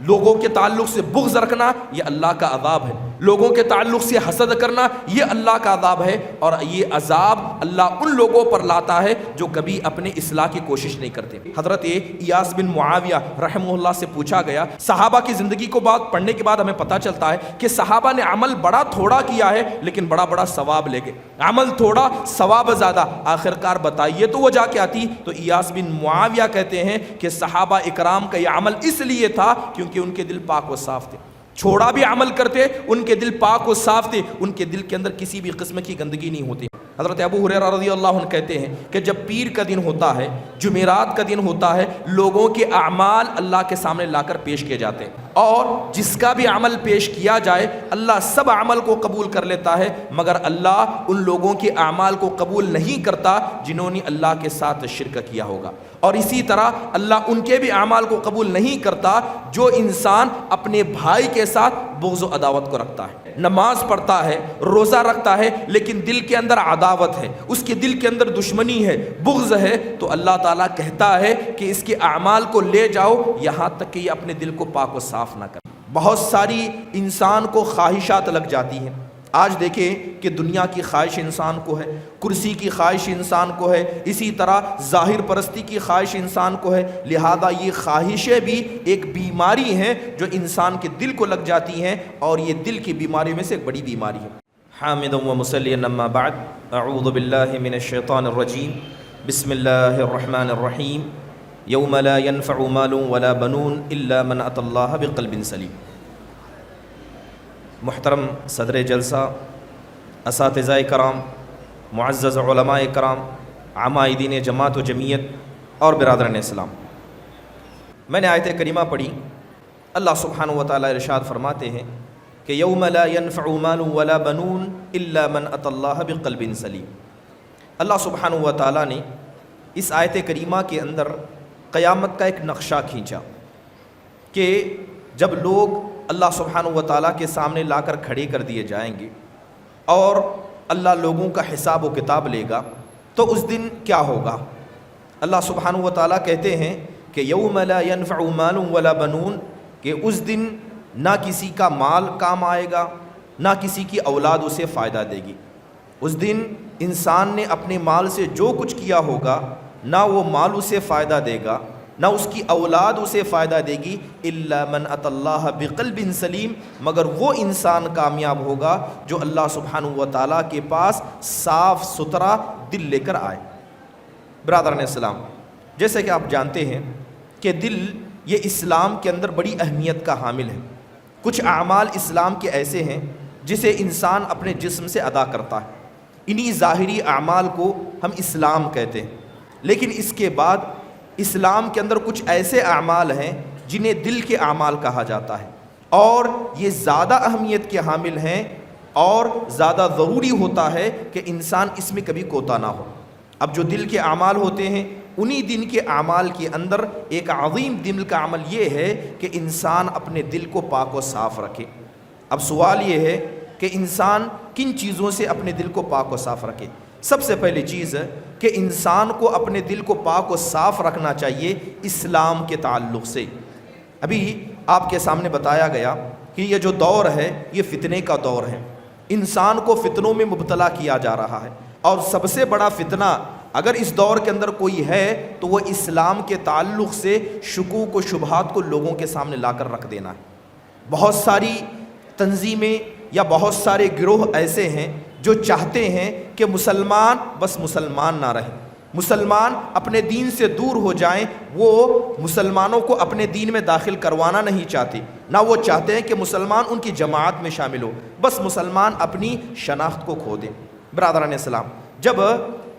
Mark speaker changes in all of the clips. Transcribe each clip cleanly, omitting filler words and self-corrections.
Speaker 1: لوگوں کے تعلق سے بغض رکھنا یہ اللہ کا عذاب ہے، لوگوں کے تعلق سے حسد کرنا یہ اللہ کا عذاب ہے، اور یہ عذاب اللہ ان لوگوں پر لاتا ہے جو کبھی اپنے اصلاح کی کوشش نہیں کرتے۔ حضرت ایاس بن معاویہ رحمہ اللہ سے پوچھا گیا، صحابہ کی زندگی کو بات پڑھنے کے بعد ہمیں پتہ چلتا ہے کہ صحابہ نے عمل بڑا تھوڑا کیا ہے لیکن بڑا بڑا ثواب لے گئے، عمل تھوڑا ثواب زیادہ، آخرکار بتائیے تو وہ جا کے آتی۔ تو ایاس بن معاویہ کہتے ہیں کہ صحابہ اکرام کا یہ عمل اس لیے تھا کیونکہ ان کے دل پاک و صاف تھے، چھوڑا بھی عمل کرتے ان کے دل پاک و صاف تھے، ان کے دل کے اندر کسی بھی قسم کی گندگی نہیں ہوتی۔ حضرت ابو ہریرہ رضی اللہ عنہ کہتے ہیں کہ جب پیر کا دن ہوتا ہے، جمعرات کا دن ہوتا ہے، لوگوں کے اعمال اللہ کے سامنے لا کر پیش کیے جاتے ہیں، اور جس کا بھی عمل پیش کیا جائے اللہ سب عمل کو قبول کر لیتا ہے، مگر اللہ ان لوگوں کے اعمال کو قبول نہیں کرتا جنہوں نے اللہ کے ساتھ شرک کیا ہوگا، اور اسی طرح اللہ ان کے بھی اعمال کو قبول نہیں کرتا جو انسان اپنے بھائی کے ساتھ بغض و عداوت کو رکھتا ہے، نماز پڑھتا ہے، روزہ رکھتا ہے، لیکن دل کے اندر عداوت ہے، اس کے دل کے اندر دشمنی ہے، بغض ہے، تو اللہ تعالیٰ کہتا ہے کہ اس کے اعمال کو لے جاؤ یہاں تک کہ یہ اپنے دل کو پاک و صاف نہ کرے۔ بہت ساری انسان کو خواہشات لگ جاتی ہیں، آج دیکھیں کہ دنیا کی خواہش انسان کو ہے، کرسی کی خواہش انسان کو ہے، اسی طرح ظاہر پرستی کی خواہش انسان کو ہے، لہذا یہ خواہشیں بھی ایک بیماری ہیں جو انسان کے دل کو لگ جاتی ہیں، اور یہ دل کی بیماری میں سے ایک بڑی بیماری ہے۔ حامدا و مصلیا اما بعد، اعوذ باللہ من الشیطان الرجیم، بسم اللہ الرحمن الرحیم، یوم لا ينفع مال ولا بنون الا من اتى اللہ بقلب سلیم۔ محترم صدر جلسہ، اساتذہ کرام، معزز علماء کرام، عمائدین جماعت و جمعیت اور برادران اسلام، میں نے آیت کریمہ پڑھی، اللہ سبحانہ و تعالیٰ ارشاد فرماتے ہیں کہ یوم لا ينفع مال ولا بنون الا من اتى اللہ بقلب سلیم۔ اللہ سبحانہ و تعالیٰ نے اس آیت کریمہ کے اندر قیامت کا ایک نقشہ کھینچا کہ جب لوگ اللہ سبحانہ و تعالیٰ کے سامنے لا کر کھڑے کر دیے جائیں گے اور اللہ لوگوں کا حساب و کتاب لے گا تو اس دن کیا ہوگا۔ اللہ سبحانہ و تعالیٰ کہتے ہیں کہ یوم لا ينفع مال ولا بنون، کہ اس دن نہ کسی کا مال کام آئے گا، نہ کسی کی اولاد اسے فائدہ دے گی۔ اس دن انسان نے اپنے مال سے جو کچھ کیا ہوگا نہ وہ مال اسے فائدہ دے گا، نہ اس کی اولاد اسے فائدہ دے گی، الا من اتى اللہ بقلب سلیم، مگر وہ انسان کامیاب ہوگا جو اللہ سبحانہ و تعالیٰ کے پاس صاف ستھرا دل لے کر آئے۔ برادران اسلام، جیسے کہ آپ جانتے ہیں کہ دل یہ اسلام کے اندر بڑی اہمیت کا حامل ہے۔ کچھ اعمال اسلام کے ایسے ہیں جسے انسان اپنے جسم سے ادا کرتا ہے، انہی ظاہری اعمال کو ہم اسلام کہتے ہیں، لیکن اس کے بعد اسلام کے اندر کچھ ایسے اعمال ہیں جنہیں دل کے اعمال کہا جاتا ہے، اور یہ زیادہ اہمیت کے حامل ہیں اور زیادہ ضروری ہوتا ہے کہ انسان اس میں کبھی کوتا نہ ہو۔ اب جو دل کے اعمال ہوتے ہیں انہی دن کے اعمال کے اندر ایک عظیم دل کا عمل یہ ہے کہ انسان اپنے دل کو پاک و صاف رکھے۔ اب سوال یہ ہے کہ انسان کن چیزوں سے اپنے دل کو پاک و صاف رکھے۔ سب سے پہلی چیز ہے کہ انسان کو اپنے دل کو پاک و صاف رکھنا چاہیے اسلام کے تعلق سے۔ ابھی آپ کے سامنے بتایا گیا کہ یہ جو دور ہے یہ فتنے کا دور ہے، انسان کو فتنوں میں مبتلا کیا جا رہا ہے، اور سب سے بڑا فتنہ اگر اس دور کے اندر کوئی ہے تو وہ اسلام کے تعلق سے شکوک و شبہات کو لوگوں کے سامنے لا کر رکھ دینا ہے۔ بہت ساری تنظیمیں یا بہت سارے گروہ ایسے ہیں جو چاہتے ہیں کہ مسلمان بس مسلمان نہ رہیں، مسلمان اپنے دین سے دور ہو جائیں، وہ مسلمانوں کو اپنے دین میں داخل کروانا نہیں چاہتے، نہ وہ چاہتے ہیں کہ مسلمان ان کی جماعت میں شامل ہو، بس مسلمان اپنی شناخت کو کھو دیں۔ برادران اسلام، جب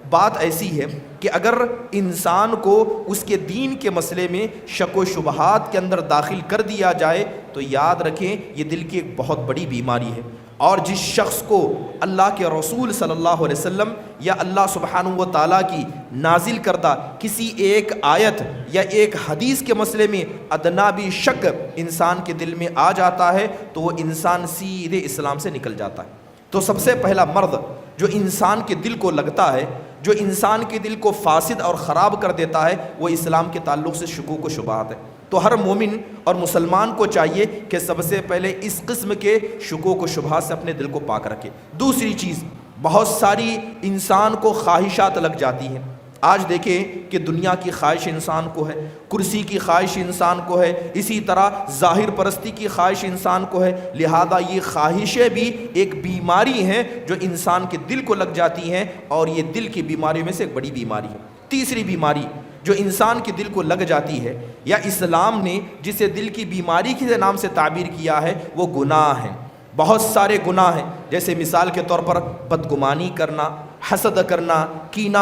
Speaker 1: بات ایسی ہے کہ اگر انسان کو اس کے دین کے مسئلے میں شک و شبہات کے اندر داخل کر دیا جائے تو یاد رکھیں یہ دل کی ایک بہت بڑی بیماری ہے، اور جس شخص کو اللہ کے رسول صلی اللہ علیہ وسلم یا اللہ سبحانہ و تعالیٰ کی نازل کردہ کسی ایک آیت یا ایک حدیث کے مسئلے میں ادنا بھی شک انسان کے دل میں آ جاتا ہے تو وہ انسان سیدھے اسلام سے نکل جاتا ہے۔ تو سب سے پہلا مرض جو انسان کے دل کو لگتا ہے جو انسان کے دل کو فاسد اور خراب کر دیتا ہے وہ اسلام کے تعلق سے شکوک و شبہات ہے۔ تو ہر مومن اور مسلمان کو چاہیے کہ سب سے پہلے اس قسم کے شکوک و شبہات سے اپنے دل کو پاک رکھے۔ دوسری چیز، بہت ساری انسان کو خواہشات لگ جاتی ہیں۔ آج دیکھیں کہ دنیا کی خواہش انسان کو ہے، کرسی کی خواہش انسان کو ہے، اسی طرح ظاہر پرستی کی خواہش انسان کو ہے، لہذا یہ خواہشیں بھی ایک بیماری ہیں جو انسان کے دل کو لگ جاتی ہیں، اور یہ دل کی بیماریوں میں سے ایک بڑی بیماری ہے۔ تیسری بیماری جو انسان کے دل کو لگ جاتی ہے، یا اسلام نے جسے دل کی بیماری کے نام سے تعبیر کیا ہے، وہ گناہ ہیں۔ بہت سارے گناہ ہیں، جیسے مثال کے طور پر بدگمانی کرنا، حسد کرنا، کینہ،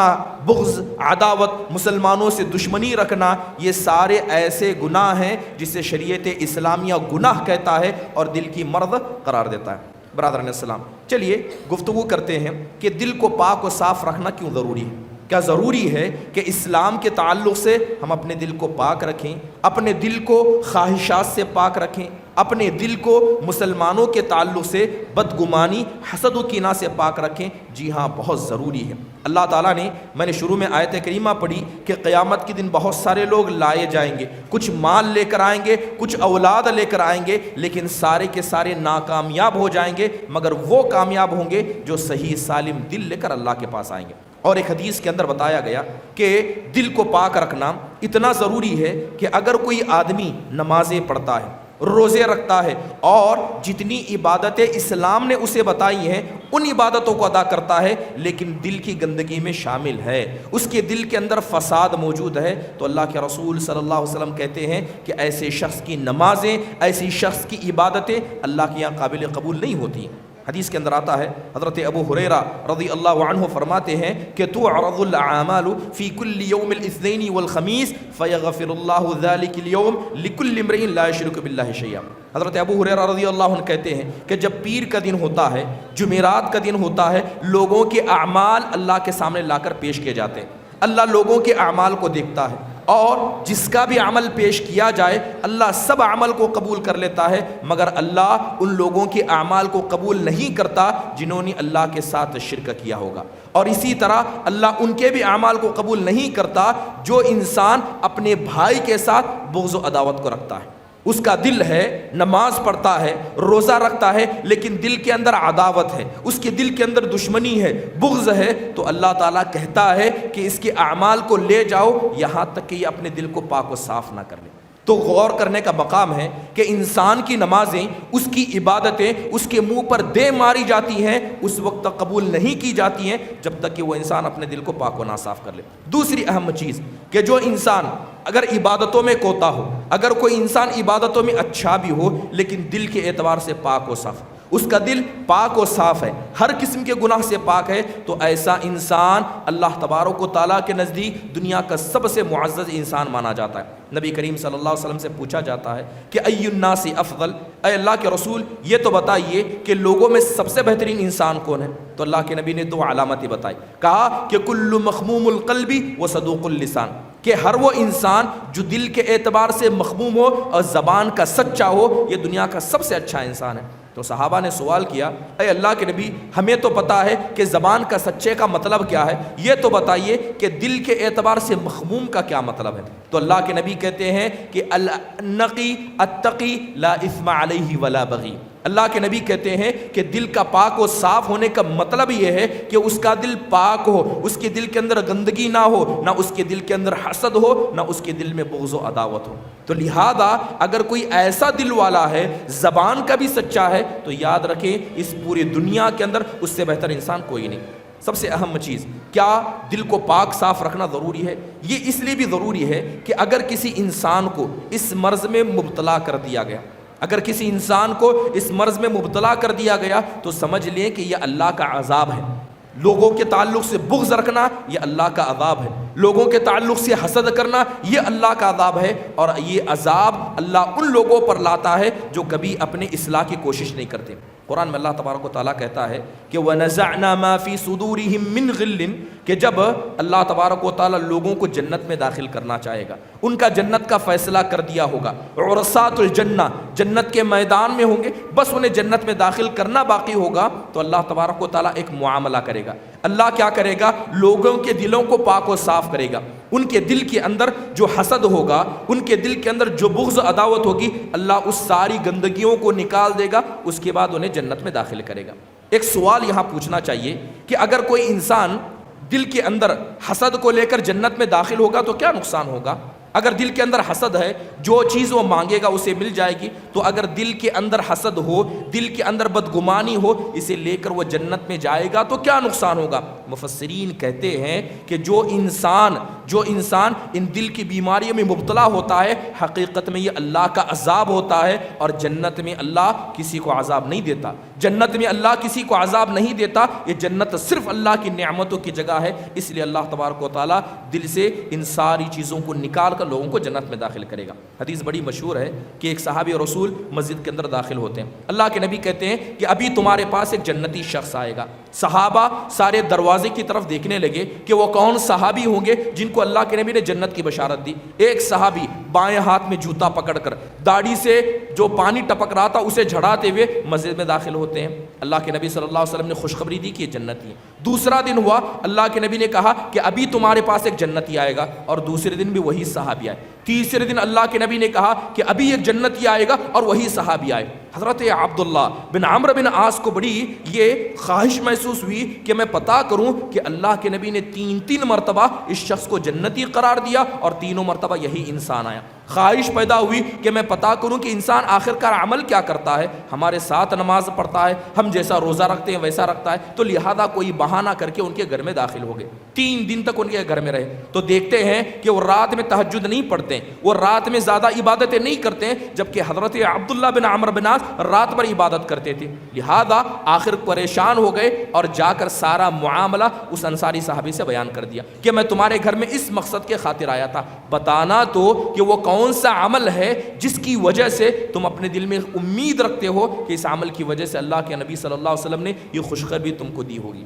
Speaker 1: بغض، عداوت، مسلمانوں سے دشمنی رکھنا، یہ سارے ایسے گناہ ہیں جسے شریعت اسلامیہ گناہ کہتا ہے اور دل کی مرض قرار دیتا ہے۔ برادران السلام، چلیے گفتگو کرتے ہیں کہ دل کو پاک و صاف رکھنا کیوں ضروری ہے۔ کیا ضروری ہے کہ اسلام کے تعلق سے ہم اپنے دل کو پاک رکھیں، اپنے دل کو خواہشات سے پاک رکھیں، اپنے دل کو مسلمانوں کے تعلق سے بدگمانی، حسد و کینہ سے پاک رکھیں؟ جی ہاں، بہت ضروری ہے۔ اللہ تعالیٰ نے، میں نے شروع میں آیت کریمہ پڑھی کہ قیامت کے دن بہت سارے لوگ لائے جائیں گے، کچھ مال لے کر آئیں گے، کچھ اولاد لے کر آئیں گے، لیکن سارے کے سارے ناکامیاب ہو جائیں گے، مگر وہ کامیاب ہوں گے جو صحیح سالم دل لے کر اللہ کے پاس آئیں گے۔ اور ایک حدیث کے اندر بتایا گیا کہ دل کو پاک رکھنا اتنا ضروری ہے کہ اگر کوئی آدمی نمازیں پڑھتا ہے، روزے رکھتا ہے، اور جتنی عبادتیں اسلام نے اسے بتائی ہیں ان عبادتوں کو ادا کرتا ہے، لیکن دل کی گندگی میں شامل ہے، اس کے دل کے اندر فساد موجود ہے، تو اللہ کے رسول صلی اللہ علیہ وسلم کہتے ہیں کہ ایسے شخص کی نمازیں، ایسی شخص کی عبادتیں اللہ کے یہاں قابل قبول نہیں ہوتی ہیں۔ حدیث کے اندر آتا ہے، حضرت ابو ہریرہ رضی اللہ عنہ فرماتے ہیں کہ تعرض الاعمال فی کل یوم الاثنین والخمیس فیغفر اللہ ذلک اليوم لکل امرئ لا یشرک باللہ شیئا۔ حضرت ابو ہریرہ رضی اللہ عنہ کہتے ہیں کہ جب پیر کا دن ہوتا ہے، جمعرات کا دن ہوتا ہے، لوگوں کے اعمال اللہ کے سامنے لا کر پیش کیے جاتے ہیں۔ اللہ لوگوں کے اعمال کو دیکھتا ہے، اور جس کا بھی عمل پیش کیا جائے اللہ سب عمل کو قبول کر لیتا ہے، مگر اللہ ان لوگوں کے اعمال کو قبول نہیں کرتا جنہوں نے اللہ کے ساتھ شرک کیا ہوگا، اور اسی طرح اللہ ان کے بھی اعمال کو قبول نہیں کرتا جو انسان اپنے بھائی کے ساتھ بغض و عداوت کو رکھتا ہے۔ اس کا دل ہے، نماز پڑھتا ہے، روزہ رکھتا ہے، لیکن دل کے اندر عداوت ہے، اس کے دل کے اندر دشمنی ہے، بغض ہے، تو اللہ تعالیٰ کہتا ہے کہ اس کے اعمال کو لے جاؤ یہاں تک کہ یہ اپنے دل کو پاک و صاف نہ کر لے۔ تو غور کرنے کا مقام ہے کہ انسان کی نمازیں، اس کی عبادتیں اس کے منہ پر دے ماری جاتی ہیں، اس وقت تک قبول نہیں کی جاتی ہیں جب تک کہ وہ انسان اپنے دل کو پاک و ناصاف کر لے۔ دوسری اہم چیز کہ جو انسان اگر عبادتوں میں کوتا ہو، اگر کوئی انسان عبادتوں میں اچھا بھی ہو لیکن دل کے اعتبار سے پاک و صاف، اس کا دل پاک و صاف ہے، ہر قسم کے گناہ سے پاک ہے، تو ایسا انسان اللہ تبارک و تعالیٰ کے نزدیک دنیا کا سب سے معزز انسان مانا جاتا ہے۔ نبی کریم صلی اللہ علیہ وسلم سے پوچھا جاتا ہے کہ ای الناس افضل، اے اللہ کے رسول یہ تو بتائیے کہ لوگوں میں سب سے بہترین انسان کون ہے؟ تو اللہ کے نبی نے دو علامتیں بتائی، کہا کہ کل مخموم القلب و صدوق اللسان، کہ ہر وہ انسان جو دل کے اعتبار سے مخموم ہو اور زبان کا سچا ہو، یہ دنیا کا سب سے اچھا انسان ہے۔ تو صحابہ نے سوال کیا، اے اللہ کے نبی ہمیں تو پتا ہے کہ زبان کا سچے کا مطلب کیا ہے، یہ تو بتائیے کہ دل کے اعتبار سے مخموم کا کیا مطلب ہے؟ تو اللہ کے نبی کہتے ہیں کہ النقی التقی لا اثم علیہ ولا بغی۔ اللہ کے نبی کہتے ہیں کہ دل کا پاک و صاف ہونے کا مطلب یہ ہے کہ اس کا دل پاک ہو، اس کے دل کے اندر گندگی نہ ہو، نہ اس کے دل کے اندر حسد ہو، نہ اس کے دل میں بغض و عداوت ہو۔ تو لہذا اگر کوئی ایسا دل والا ہے، زبان کا بھی سچا ہے، تو یاد رکھیں اس پوری دنیا کے اندر اس سے بہتر انسان کوئی نہیں۔ سب سے اہم چیز کیا دل کو پاک صاف رکھنا ضروری ہے؟ یہ اس لیے بھی ضروری ہے کہ اگر کسی انسان کو اس مرض میں مبتلا کر دیا گیا، اگر کسی انسان کو اس مرض میں مبتلا کر دیا گیا تو سمجھ لیں کہ یہ اللہ کا عذاب ہے۔ لوگوں کے تعلق سے بغض رکھنا یہ اللہ کا عذاب ہے، لوگوں کے تعلق سے حسد کرنا یہ اللہ کا عذاب ہے، اور یہ عذاب اللہ ان لوگوں پر لاتا ہے جو کبھی اپنے اصلاح کی کوشش نہیں کرتے۔ قرآن میں اللہ تبارک و تعالیٰ کہتا ہے کہ وَنَزَعْنَا مَا فِي صُدُورِهِم مِّن غِلٍّ، کہ جب اللہ تبارک و تعالیٰ لوگوں کو جنت میں داخل کرنا چاہے گا، ان کا جنت کا فیصلہ کر دیا ہوگا، عرصات الجنہ جنت کے میدان میں ہوں گے، بس انہیں جنت میں داخل کرنا باقی ہوگا، تو اللہ تبارک و تعالیٰ ایک معاملہ کرے گا، اللہ کیا کرے گا؟ لوگوں کے دلوں کو پاک و صاف کرے گا. ان کے دل کے اندر جو حسد ہوگا، ان کے دل کے اندر جو بغض عداوت ہوگی، اللہ اس ساری گندگیوں کو نکال دے گا. اس کے بعد انہیں جنت میں داخل کرے گا. ایک سوال یہاں پوچھنا چاہیے کہ اگر کوئی انسان دل کے اندر حسد کو لے کر جنت میں داخل ہوگا تو کیا نقصان ہوگا؟ اگر دل کے اندر حسد ہے، جو چیز وہ مانگے گا اسے مل جائے گی. تو اگر دل کے اندر حسد ہو، دل کے اندر بدگمانی ہو، اسے لے کر وہ جنت میں جائے گا تو کیا نقصان ہوگا؟ مفسرین کہتے ہیں کہ جو انسان ان دل کی بیماریوں میں مبتلا ہوتا ہے، حقیقت میں یہ اللہ کا عذاب ہوتا ہے. اور جنت میں اللہ کسی کو عذاب نہیں دیتا. جنت میں اللہ کسی کو عذاب نہیں دیتا. یہ جنت صرف اللہ کی نعمتوں کی جگہ ہے. اس لیے اللہ تبارک و تعالیٰ دل سے ان ساری چیزوں کو نکال کر لوگوں کو جنت میں داخل کرے گا. حدیث بڑی مشہور ہے کہ ایک صحابی رسول مسجد کے اندر داخل ہوتے ہیں. اللہ کے نبی کہتے ہیں کہ ابھی تمہارے پاس ایک جنتی شخص آئے گا. صحابہ سارے دروازے کی طرف دیکھنے لگے کہ وہ کون صحابی ہوں گے جن کو اللہ کے نبی نے جنت کی بشارت دی. ایک صحابی بائیں ہاتھ میں جوتا پکڑ کر داڑھی سے جو پانی ٹپک رہا تھا اسے جھڑاتے ہوئے مسجد میں داخل ہوتے ہیں. اللہ کے نبی صلی اللہ علیہ وسلم نے خوشخبری دی کہ یہ جنتی ہے. دوسرا دن ہوا، اللہ کے نبی نے کہا کہ ابھی تمہارے پاس ایک جنتی آئے گا، اور دوسرے دن بھی وہی صحابی آئے. تیسرے دن اللہ کے نبی نے کہا کہ ابھی ایک جنتی آئے گا، اور وہی صحابی آئے. حضرت عبداللہ بن عمرو بن عاص کو بڑی یہ خواہش محسوس ہوئی کہ میں پتہ کروں کہ اللہ کے نبی نے تین مرتبہ اس شخص کو جنتی قرار دیا اور تینوں مرتبہ یہی انسان آیا. خواہش پیدا ہوئی کہ میں پتہ کروں کہ انسان آخرکار عمل کیا کرتا ہے. ہمارے ساتھ نماز پڑھتا ہے، ہم جیسا روزہ رکھتے ہیں ویسا رکھتا ہے، تو لہذا کوئی بہانہ کر کے ان کے گھر میں داخل ہو گئے. 3 دن تک ان کے گھر میں رہے. تو دیکھتے ہیں کہ وہ رات میں تہجد نہیں پڑھتے، وہ رات میں زیادہ عبادتیں نہیں کرتے، جبکہ حضرت عبداللہ بن عمرو بن عاص رات بھر عبادت کرتے تھے. لہذا آخر پریشان ہو گئے اور جا کر سارا معاملہ اس انصاری صحابی سے بیان کر دیا کہ میں تمہارے گھر میں اس مقصد کے خاطر آیا تھا، بتانا تو کہ وہ کون سا عمل ہے جس کی وجہ سے تم اپنے دل میں امید رکھتے ہو کہ اس عمل کی وجہ سے اللہ کے نبی صلی اللہ علیہ وسلم نے یہ خوشخبری تم کو دی ہوگی.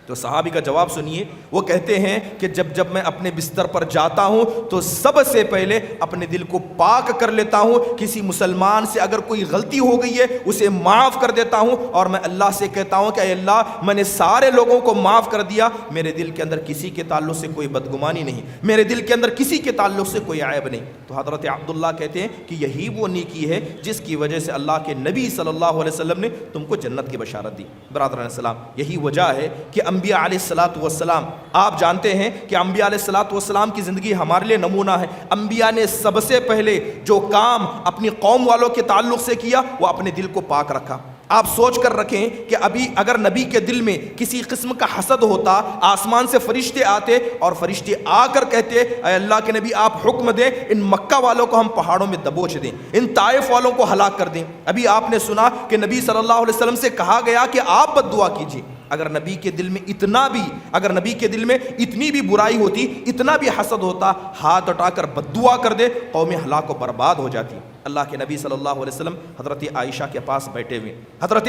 Speaker 1: تو صحابی کا جواب سنیے. وہ کہتے ہیں کہ جب میں اپنے بستر پر جاتا ہوں تو سب سے پہلے اپنے دل کو پاک کر لیتا ہوں. کسی مسلمان سے اگر کوئی غلطی ہو گئی ہے اسے معاف کر دیتا ہوں، اور میں اللہ سے کہتا ہوں کہ اے اللہ میں نے سارے لوگوں کو معاف کر دیا، میرے دل کے اندر کسی کے تعلق سے کوئی بدگمانی نہیں، میرے دل کے اندر کسی کے تعلق سے کوئی عیب نہیں. تو حضرت عبداللہ کہتے ہیں کہ یہی وہ نیکی ہے جس کی وجہ سے اللہ کے نبی صلی اللہ علیہ وسلم نے تم کو جنت کی بشارت دی. برادران السلام، یہی وجہ ہے کہ انبیاء علیہ الصلوۃ والسلام، آپ جانتے ہیں کہ انبیاء علیہ الصلوۃ والسلام کی زندگی ہمارے لیے نمونہ ہے. انبیاء نے سب سے پہلے جو کام اپنی قوم والوں کے تعلق سے کیا وہ اپنے دل کو پاک رکھا. آپ سوچ کر رکھیں کہ ابھی اگر نبی کے دل میں کسی قسم کا حسد ہوتا، آسمان سے فرشتے آتے اور فرشتے آ کر کہتے اے اللہ کے نبی آپ حکم دیں ان مکہ والوں کو ہم پہاڑوں میں دبوچ دیں، ان طائف والوں کو ہلاک کر دیں. ابھی آپ نے سنا کہ نبی صلی اللہ علیہ وسلم سے کہا گیا کہ آپ بد دعا کیجیے. اگر نبی کے دل میں اتنی بھی برائی ہوتی، اتنا بھی حسد ہوتا، ہاتھ اٹھا کر بد دعا کر دے، قوم ہلاک و برباد ہو جاتی. اللہ کے نبی صلی اللہ علیہ وسلم حضرت عائشہ کے پاس بیٹھے ہوئے، حضرت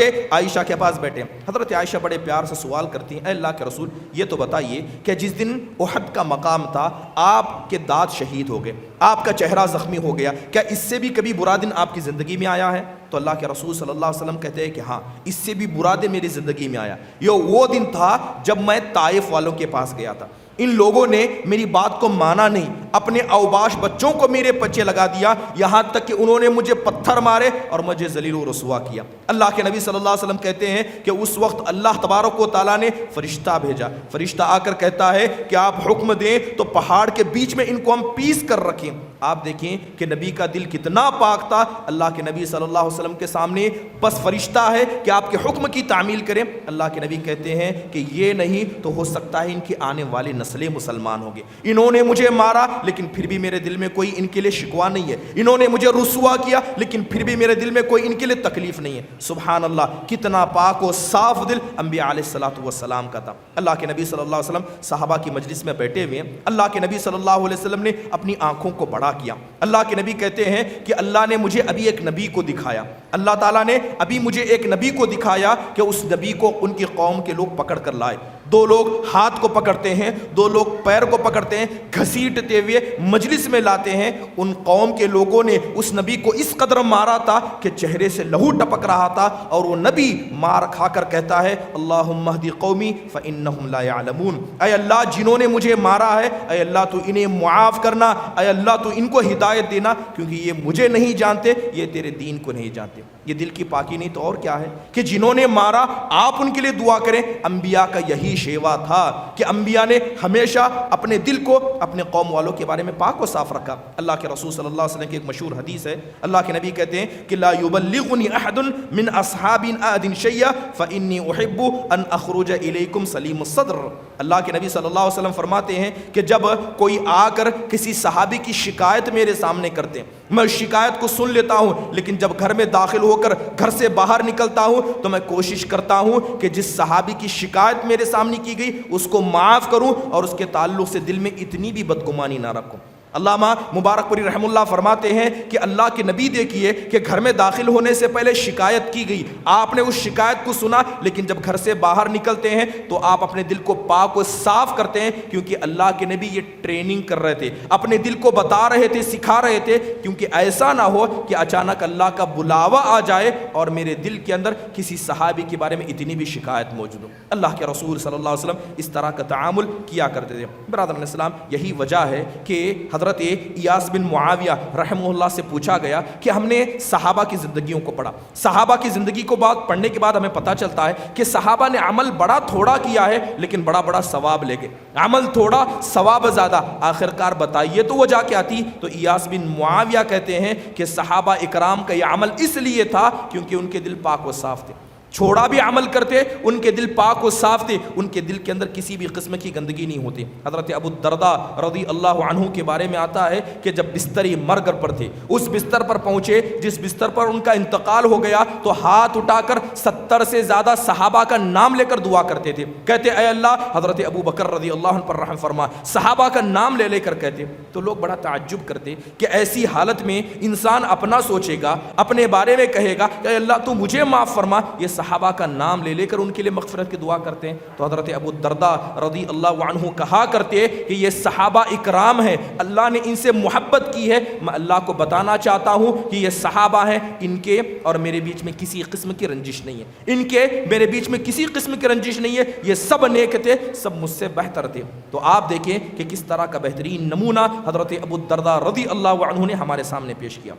Speaker 1: عائشہ بڑے پیار سے سوال کرتی ہیں اے اللہ کے رسول یہ تو بتائیے کہ جس دن احد کا مقام تھا آپ کے دانت شہید ہو گئے، آپ کا چہرہ زخمی ہو گیا، کیا اس سے بھی کبھی برا دن آپ کی زندگی میں آیا ہے؟ تو اللہ کے رسول صلی اللہ علیہ وسلم کہتے ہیں کہ ہاں اس سے بھی برا دن میری زندگی میں آیا. یہ وہ دن تھا جب میں طائف والوں کے پاس گیا تھا. ان لوگوں نے میری بات کو مانا نہیں، اپنے اوباش بچوں کو میرے پیچھے لگا دیا، یہاں تک کہ انہوں نے مجھے پتھر مارے اور مجھے ذلیل و رسوا کیا. اللہ کے نبی صلی اللہ علیہ وسلم کہتے ہیں کہ اس وقت اللہ تبارک و تعالیٰ نے فرشتہ بھیجا. فرشتہ آ کر کہتا ہے کہ آپ حکم دیں تو پہاڑ کے بیچ میں ان کو ہم پیس کر رکھیں. آپ دیکھیں کہ نبی کا دل کتنا پاک تھا. اللہ کے نبی صلی اللہ علیہ وسلم کے سامنے بس فرشتہ ہے کہ آپ کے حکم کی تعمیل کریں. اللہ کے نبی کہتے ہیں کہ یہ نہیں تو ہو سکتا ہے ان کی آنے والی نسلیں مسلمان ہوں گے. انہوں نے مجھے مارا لیکن پھر بھی میرے دل میں کوئی ان کے لیے شکوہ نہیں ہے، انہوں نے مجھے رسوا کیا لیکن پھر بھی میرے دل میں کوئی ان کے لیے تکلیف نہیں ہے. سبحان اللہ، کتنا پاک و صاف دل انبیاء علیہ الصلوۃ والسلام کا تھا. اللہ کے نبی صلی اللہ علیہ وسلم صحابہ کی مجلس میں بیٹھے ہوئے ہیں. اللہ کے نبی صلی اللہ علیہ وسلم نے اپنی آنکھوں کو بڑا کیا. اللہ کے نبی کہتے ہیں کہ اللہ نے مجھے ابھی ایک نبی کو دکھایا، اللہ تعالیٰ نے ابھی مجھے ایک نبی کو دکھایا کہ اس نبی کو ان کی قوم کے لوگ پکڑ کر لائے. دو لوگ ہاتھ کو پکڑتے ہیں، دو لوگ پیر کو پکڑتے ہیں، گھسیٹتے ہوئے مجلس میں لاتے ہیں۔ ان قوم کے لوگوں نے اس نبی کو اس قدر مارا تھا کہ چہرے سے لہو ٹپک رہا تھا، اور وہ نبی مار کھا کر کہتا ہے اللہم اہدی قومی فانہم لا یعلمون، اے اللہ جنہوں نے مجھے مارا ہے، اے اللہ تو انہیں معاف کرنا، اے اللہ تو ان کو ہدایت دینا، کیونکہ یہ مجھے نہیں جانتے، یہ تیرے دین کو نہیں جانتے۔ یہ دل کی پاکی نہیں تو اور کیا ہے کہ جنہوں نے مارا آپ ان کے لیے دعا کریں۔ انبیاء کا یہی شیوا تھا کہ انبیاء نے ہمیشہ اپنے دل کو اپنے قوم والوں کے بارے میں پاک و صاف رکھا۔ اللہ کے رسول صلی اللہ علیہ وسلم کی ایک مشہور حدیث ہے، اللہ کے نبی کہتے ہیں کہ لا یبلغنی احد من اصحاب احد شیئا فانی احب ان اخرج الیکم سلیم الصدر۔ اللہ کے نبی صلی اللہ علیہ وسلم فرماتے ہیں کہ جب کوئی آ کر کسی صحابی کی شکایت میرے سامنے کرتے ہیں، میں شکایت کو سن لیتا ہوں، لیکن جب گھر میں داخل ہو کر گھر سے باہر نکلتا ہوں تو میں کوشش کرتا ہوں کہ جس صحابی کی شکایت میرے سامنے کی گئی اس کو معاف کروں اور اس کے تعلق سے دل میں اتنی بھی بدگمانی نہ رکھوں۔ علامہ مبارک پوری رحم اللہ فرماتے ہیں کہ اللہ کے نبی دیکھیے کہ گھر میں داخل ہونے سے پہلے شکایت کی گئی، آپ نے اس شکایت کو سنا، لیکن جب گھر سے باہر نکلتے ہیں تو آپ اپنے دل کو پاک و صاف کرتے ہیں، کیونکہ اللہ کے نبی یہ ٹریننگ کر رہے تھے، اپنے دل کو بتا رہے تھے، سکھا رہے تھے، کیونکہ ایسا نہ ہو کہ اچانک اللہ کا بلاوا آ جائے اور میرے دل کے اندر کسی صحابی کے بارے میں اتنی بھی شکایت موجود ہو۔ اللہ کے رسول صلی اللہ علیہ وسلم اس طرح کا تعامل کیا کرتے تھے۔ برادران اسلام، یہی وجہ ہے کہ حضرت ایاس بن معاویہ رحمہ اللہ سے پوچھا گیا کہ ہم نے صحابہ کی زندگیوں کو پڑھا، صحابہ کی زندگی کو پڑھنے کے بعد ہمیں پتہ چلتا ہے کہ صحابہ نے عمل بڑا تھوڑا کیا ہے لیکن بڑا بڑا ثواب لے گئے، عمل تھوڑا ثواب زیادہ، آخرکار بتائیے تو وجہ کیا تھی؟ تو ایاس بن معاویہ کہتے ہیں کہ صحابہ اکرام کا یہ عمل اس لیے تھا کیونکہ ان کے دل پاک و صاف تھے، چھوڑا بھی عمل کرتے، ان کے دل پاک و صاف تھے، ان کے دل کے اندر کسی بھی قسم کی گندگی نہیں ہوتی۔ حضرت ابو الدرداء رضی اللہ عنہ کے بارے میں آتا ہے کہ جب بستر مرگ پر تھے، اس بستر پر پہنچے جس بستر پر ان کا انتقال ہو گیا، تو ہاتھ اٹھا کر 70 سے زیادہ صحابہ کا نام لے کر دعا کرتے تھے، کہتے اے اللہ حضرت ابو بکر رضی اللہ عنہ پر رحم فرما، صحابہ کا نام لے لے کر کہتے۔ تو لوگ بڑا تعجب کرتے کہ ایسی حالت میں انسان اپنا سوچے گا، اپنے بارے میں کہے گا کہ اے اللہ تو مجھے معاف فرما، یہ صحابہ کا نام لے لے کر ان کے لیے مغفرت کی دعا کرتے ہیں۔ تو حضرت ابو الدرداء رضی اللہ عنہ کہا کرتے کہ یہ صحابہ اکرام ہیں، اللہ نے ان سے محبت کی ہے، میں اللہ کو بتانا چاہتا ہوں کہ یہ صحابہ ہیں، ان کے اور میرے بیچ میں کسی قسم کی رنجش نہیں ہے، ان کے میرے بیچ میں کسی قسم کی رنجش نہیں ہے، یہ سب نیک تھے، سب مجھ سے بہتر تھے۔ تو آپ دیکھیں کہ کس طرح کا بہترین نمونہ حضرت ابو الدرداء رضی اللہ عنہ نے ہمارے سامنے پیش کیا۔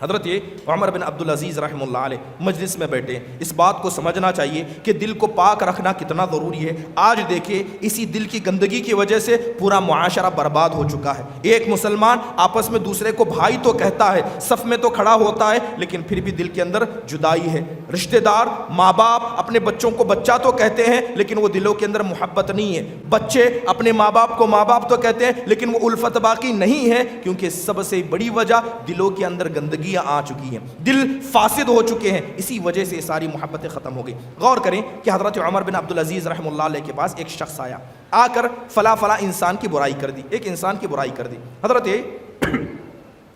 Speaker 1: حضرت عمر بن عبدالعزیز رحمہ اللہ علیہ مجلس میں بیٹھے، اس بات کو سمجھنا چاہیے کہ دل کو پاک رکھنا کتنا ضروری ہے۔ آج دیکھیں اسی دل کی گندگی کی وجہ سے پورا معاشرہ برباد ہو چکا ہے۔ ایک مسلمان آپس میں دوسرے کو بھائی تو کہتا ہے، صف میں تو کھڑا ہوتا ہے، لیکن پھر بھی دل کے اندر جدائی ہے۔ رشتہ دار ماں باپ اپنے بچوں کو بچہ تو کہتے ہیں لیکن وہ دلوں کے اندر محبت نہیں ہے، بچے اپنے ماں باپ کو ماں باپ تو کہتے ہیں لیکن وہ الفت باقی نہیں ہے، کیونکہ سب سے بڑی وجہ دلوں کے اندر گندگی آ چکی ہیں، دل فاسد ہو چکے ہیں، اسی وجہ سے ساری محبتیں ختم ہو گئی۔ غور کریں کہ حضرت عمر بن عبدالعزیز رحمہ اللہ علیہ کے پاس ایک شخص آیا، آ کر فلاں انسان کی برائی کر دی، ایک انسان کی برائی کر دی۔ حضرت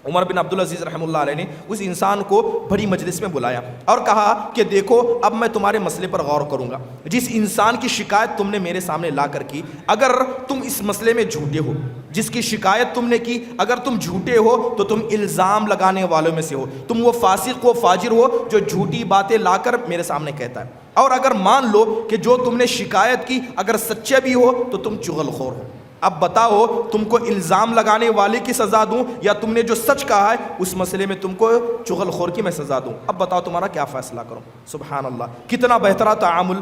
Speaker 1: عمر بن عبدالعزیز رحمہ اللہ علیہ نے اس انسان کو بڑی مجلس میں بلایا اور کہا کہ دیکھو اب میں تمہارے مسئلے پر غور کروں گا، جس انسان کی شکایت تم نے میرے سامنے لا کر کی، اگر تم اس مسئلے میں جھوٹے ہو، جس کی شکایت تم نے کی اگر تم جھوٹے ہو تو تم الزام لگانے والوں میں سے ہو، تم وہ فاسق و فاجر ہو جو جھوٹی باتیں لا کر میرے سامنے کہتا ہے، اور اگر مان لو کہ جو تم نے شکایت کی اگر سچے بھی ہو تو تم چغل خور ہو۔ اب بتاؤ تم کو الزام لگانے والے کی سزا دوں یا تم نے جو سچ کہا ہے اس مسئلے میں تم کو چغل خور کی میں سزا دوں؟ اب بتاؤ تمہارا کیا فیصلہ کروں؟ سبحان اللہ، کتنا بہترا تعامل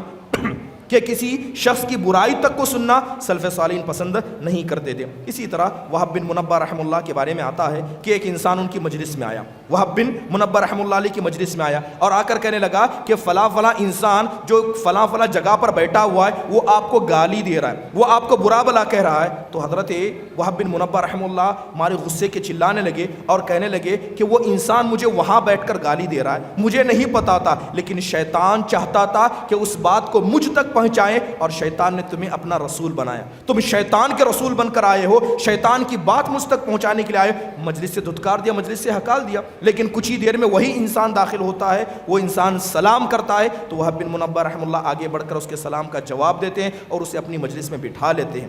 Speaker 1: کہ کسی شخص کی برائی تک کو سننا سلف صالحین پسند نہیں کرتے تھے۔ اسی طرح وہب بن منبہ رحمہ اللہ کے بارے میں آتا ہے کہ ایک انسان ان کی مجلس میں آیا، وہب بن منبہ رحمہ اللہ علیہ کی مجلس میں آیا اور آ کر کہنے لگا کہ فلاں انسان جو فلاں جگہ پر بیٹھا ہوا ہے وہ آپ کو گالی دے رہا ہے، وہ آپ کو برا بلا کہہ رہا ہے۔ تو حضرت وہب بن منبہ رحمہ اللہ ہمارے غصے کے چلانے لگے اور کہنے لگے کہ وہ انسان مجھے وہاں بیٹھ کر گالی دے رہا ہے، مجھے نہیں پتا تھا، لیکن شیطان چاہتا تھا کہ اس بات کو مجھ تک پہنچائیں، اور شیطان نے تمہیں اپنا رسول بنایا، تم شیطان کے رسول بن کر آئے ہو، شیطان کی بات مجھ تک پہنچانے کے لیے آئے، مجلس سے دھتکار دیا، مجلس سے ہکال دیا، لیکن کچھ ہی دیر میں وہی انسان داخل ہوتا ہے، وہ انسان سلام کرتا ہے تو وہب بن منبہ رحمہ اللہ آگے بڑھ کر اس کے سلام کا جواب دیتے ہیں اور اسے اپنی مجلس میں بٹھا لیتے ہیں۔